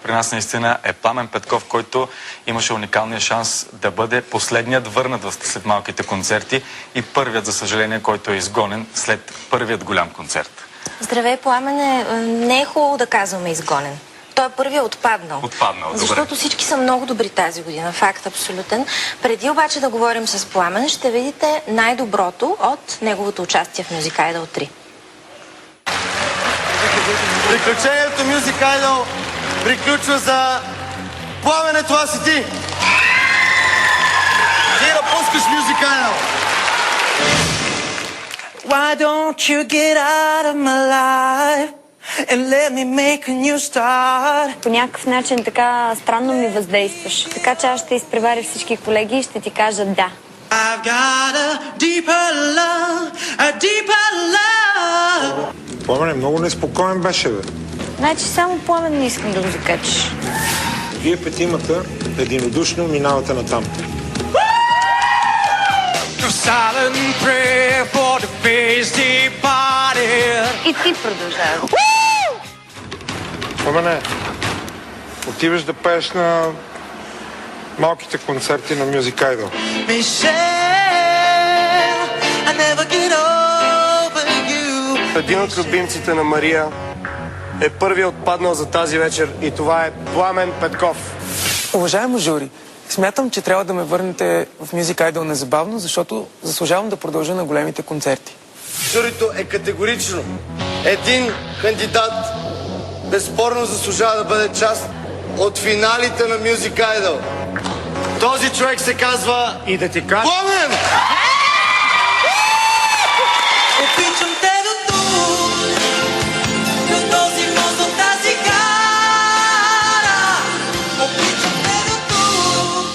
при нас наистина е Пламен Петков, който имаше уникалния шанс да бъде последният върнат след малките концерти и първият, за съжаление, който е изгонен след първият голям концерт. Здравей, Пламене. Не е хубаво да казваме изгонен. Той е първият отпаднал. Добре. Защото всички са много добри тази година. Факт абсолютен. Преди обаче да говорим с Пламен, ще видите най-доброто от неговото участие в Music Idol 3. Приключението Music Idol приключва за Пламене, това си ти! Ти напускаш Music Idol! Why don't you get out of my life and let me make a new start? По някакъв начин така странно ми въздействаш. Така че аз ще изпреваря всички колеги и ще ти кажа да. I've got a deeper love. Пламен много неспокоен беше, бе. Значи само Пламен не искам да го закачиш. Вие петимата единодушно минавате натам. И ти продължаваш. Пламене, отиваш да пееш на малките концерти на Music Idol. Един от любимците на Мария е първият отпаднал за тази вечер и това е Пламен Петков. Уважаемо жури, смятам, че трябва да ме върнете в Music Idol незабавно, защото заслужавам да продължа на големите концерти. Журито е категорично. Един кандидат безспорно заслужава да бъде част от финалите на Music Idol. Този човек се казва... И да ти кажа... Пламен! Обичам те до тук, до този мост, до тази гара. Обичам те до тук.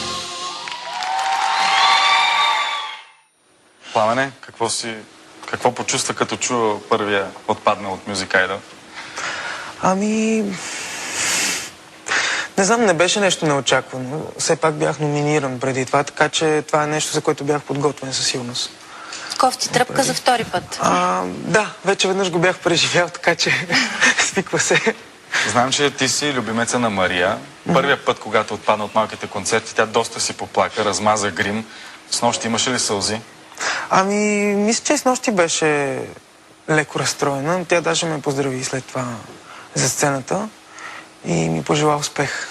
Пламене, какво почувства, като чува първия отпаднал от Music Idol? Ами... Не знам, не беше нещо неочаквано. Все пак бях номиниран преди това, така че това е нещо, за което бях подготвен със сигурност. Кофти тръпка за втори път. Да, вече веднъж го бях преживял, така че свиква се. Знам, че ти си любимеца на Мария. Първият път, когато отпадна от малките концерти, тя доста си поплака, размаза грим. Снощи имаше ли сълзи? Ами, мисля, че снощи беше леко разстроена. Тя даже ме поздрави след това за сцената и ми пожела успех.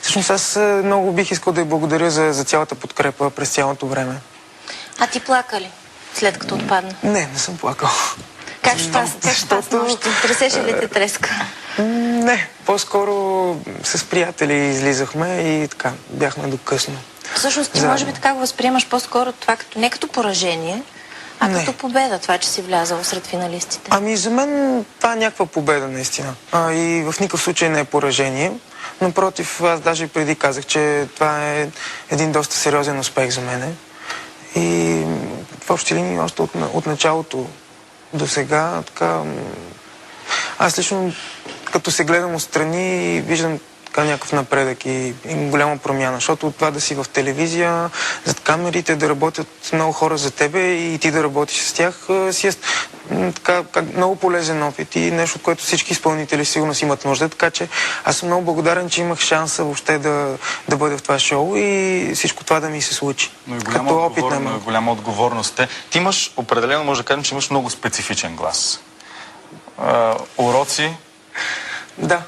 Всъщност аз много бих искал да й благодаря за цялата подкрепа през цялото време. А ти плака ли, след като отпадна? Не съм плакал. Как ще става снощи? Тресеше ли те треска? Не, по-скоро с приятели излизахме и така, бяхме до късно. Всъщност ти може би така го възприемаш по-скоро това не като поражение, а като победа, това, че си влязал сред финалистите. Ами за мен това е някаква победа наистина. И в никакъв случай не е поражение. Напротив, аз даже преди казах, че това е един доста сериозен успех за мене. И в общи линии още от началото до сега, така... Аз лично, като се гледам отстрани, виждам така някакъв напредък и голяма промяна, защото от това да си в телевизия, зад камерите, да работят много хора за тебе и ти да работиш с тях, си е така, много полезен опит и нещо, от което всички изпълнители сигурно си имат нужда, така че аз съм много благодарен, че имах шанса въобще да бъда в това шоу и всичко това да ми се случи. Но и голяма отговорност. Ти имаш, определено може да кажем, че имаш много специфичен глас. Уроци? Да,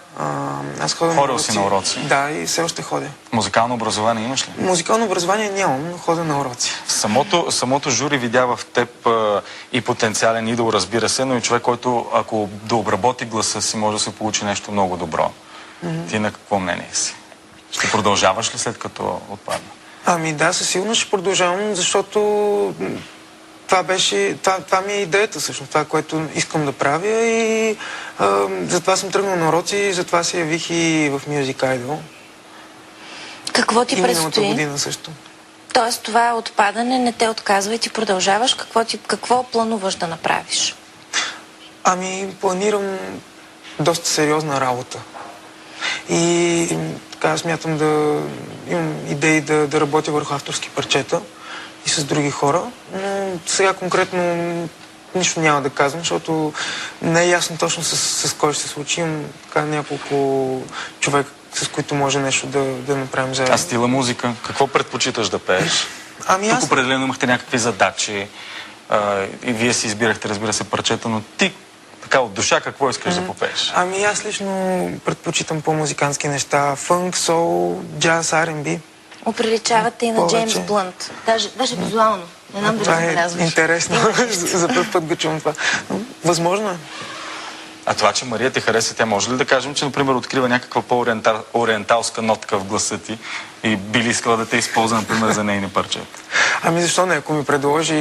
аз ходя Ходил си на уроци? Да, и все още ходя. Музикално образование имаш ли? Музикално образование нямам, но ходя на уроци. Самото жури видя в теб и потенциален идол, разбира се, но и човек, който ако да обработи гласа си, може да се получи нещо много добро. Ти на какво мнение си? Ще продължаваш ли след като отпадна? Ами да, със сигурност ще продължавам, защото това ми е идеята всъщност, това, което искам да правя и затова съм тръгнал на уроци и затова се явих и в Music Idol. Какво ти предстои? Миналата година също. Тоест това отпадане не те отказва и ти продължаваш. Какво плануваш да направиш? Ами планирам доста сериозна работа. И така смятам да имам идеи да работя върху авторски парчета и с други хора. Но сега конкретно нищо няма да казвам, защото не е ясно точно с кой ще се случи. Имам така няколко човека, с които може нещо да направим заедно. А стила музика? Какво предпочиташ да пееш? Ами Тук аз... определено имахте някакви задачи и вие си избирахте, разбира се, парчета, но ти така от душа какво искаш да попееш? Ами аз лично предпочитам по-музикантски неща. Фънк, сол, джаз, R&B. Оприличавате и на Повече. Джеймс Блънт. Даже визуално. Не знам дали Това е забелязваш. интересно. За първ път го чувам това. Но възможно е. А това, че Мария те хареса, тя може ли да кажем, че, например, открива някаква по-ориенталска нотка в гласа ти и би ли искала да те използва, например, за нейни парчета? Ами защо не? Ако ми предложи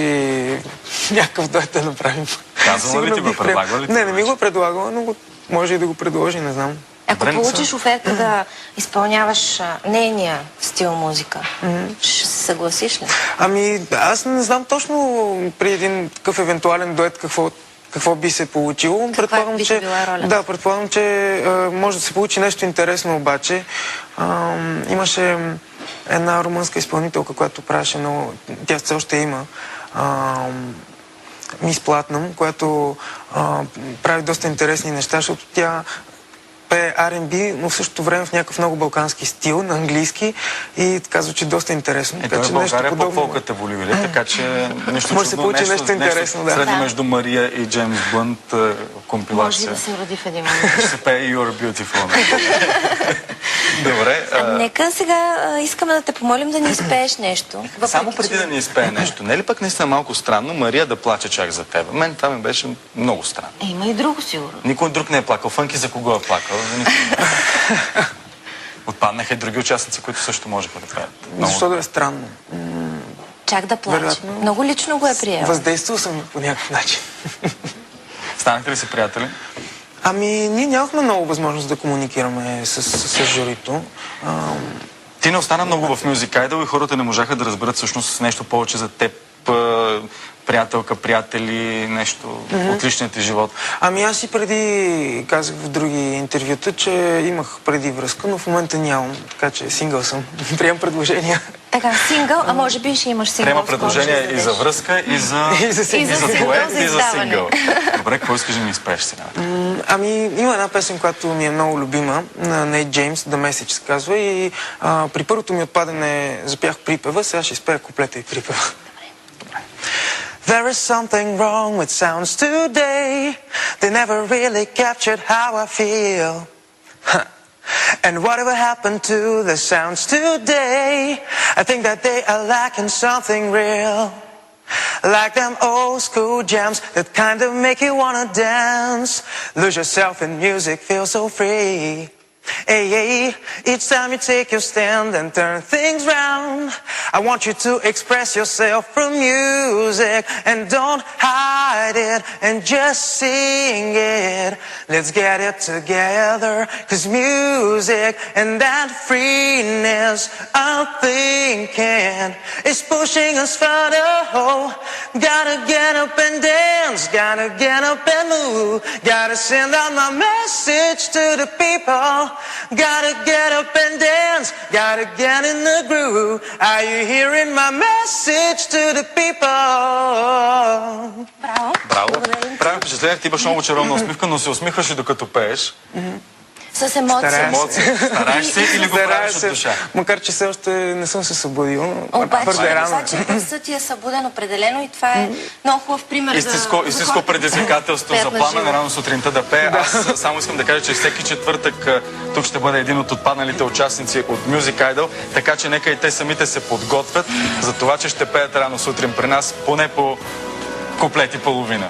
някакъв дует да направим. Казвала ли Сигурно ти го? бих приел. Предлагала ли ти Не, го не ми вече? го предлагала, но може и да го предложи, не знам. Ако Добре, получиш оферта да изпълняваш нейния стил музика, ще се съгласиш ли? Ами аз не знам точно при един такъв евентуален дует какво би се получило. би била ролята? Да, предполагам, че може да се получи нещо интересно обаче. Имаше една румънска изпълнителка, която правеше много... Тя все още има. Мис Платнам, която прави доста интересни неща, защото тя пее R&B, но в същото време в някакъв много балкански стил, на английски, и така звучи доста интересно. Той в България е по-фолкът еволюира, така че нещо Може да се чудно, получи нещо интересно, да. Средно Да. между Мария и Джеймс Блънт Може и компилация. да се роди в един момент. Ще се пее You're Beautiful. Добре. Нека сега искаме да те помолим да ни изпееш нещо. Въпреки, Само че- преди да ни изпее нещо, не е ли пък наистина малко странно Мария да плаче чак за теб? Мен това ми беше много странно. Има и друго сигурно. Никой друг не е плакал. Фънки за кого е плакал? За никой. Отпаднаха и други участници, които също можеха да пеят. Защото е странно. Чак да плаче. Вероятно. Много лично го е приел. Въздействал съм по някакъв начин. Станахте ли си приятели? Ами, ние нямахме много възможност да комуникираме с журито. Ти не остана много в Music Idol и хората не можаха да разберат всъщност нещо повече за теб, приятелка, приятели, нещо от личния ти живот. Ами аз и преди казах в други интервюта, че имах преди връзка, но в момента нямам, така че сингъл съм. Приемам предложения. Така, сингъл, а може би ще имаш сингъл. Приема скоро предложения ще и за издадеш. връзка, и за, И за сингъл. И за сингъл, дует, за и за издаване. сингъл. Добре, какво искаш да ми изпееш сега? Ами, има една песен, която ми е много любима, на Нейт Джеймс, The Message се казва, и при първото ми отпадане запях припева, сега ще изпея куплета и припева. There is something wrong with sounds today. They never really captured how I feel. And whatever happened to the sounds today? I think that they are lacking something real. Like them old school jams that kind of make you wanna dance. Lose yourself in music, feel so free. Hey, hey, each time you take your stand and turn things round, I want you to express yourself through music and don't hide it and just sing it. Let's get it together, 'cause music and that freeness I'm thinking is pushing us further. Oh, gotta get up and dance, gotta get up and move, gotta send out my message to the people. Gotta get up and dance, gotta get in the groove. Are you hearing my message to the people? Браво. Браво. Благодарим. Правим впечатление, ти имаш много чаровна усмивка, но се усмихваш и докато пееш. С емоция. Старая се. Емоции. Стараеш се или го Старая правиш от се, душа? макар че все още не съм се събудил, но Обаче, твърде рано. обаче гласът ти е събуден определено и това е много хубав пример Истинско за хората, предизвикателство които за пеят на Пламен живо. рано сутринта да пее. Аз само искам да кажа, че всеки четвъртък тук ще бъде един от отпадналите участници от Music Idol, така че нека и те самите се подготвят за това, че ще пеят рано сутрин при нас, поне по куплет и половина.